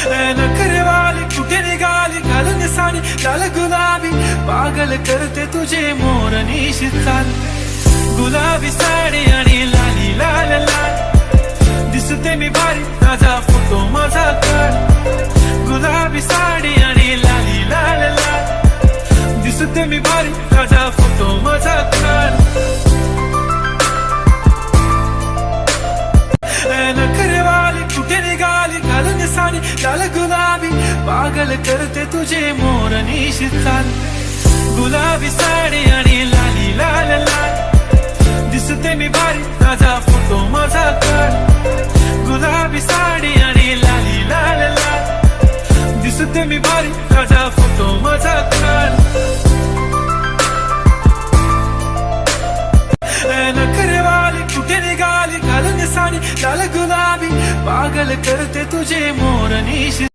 नखरेवाली कुठे निघाली घालून साडी लाल गुलाबी पागल करते तुझे मोर निशी चाल गुलाबी साडी आणि लाली लाल लाल दिसते मी भारी ताजा फोटो माझा काढ गुलाबी साडी आणि लाली लाल लाल दिसते मी भारी ताजा फोटो माझा काढ नखरेवाली कुठे निघाली घालून साडी लाल गुलाबी पागल करते तुझे मोर निशी चाल गुलाबी साडी आणि लाली लाल लाल दिसते मी भारी ताजा फोटो माझा काढ गुलाबी साडी आणि लाली लाल लाल दिसते मी भारी ताजा फोटो माझा काढ नखरेवाली कुठे निघाली घालून साडी लाल गुलाबी पागल करते तुझे मोर निशी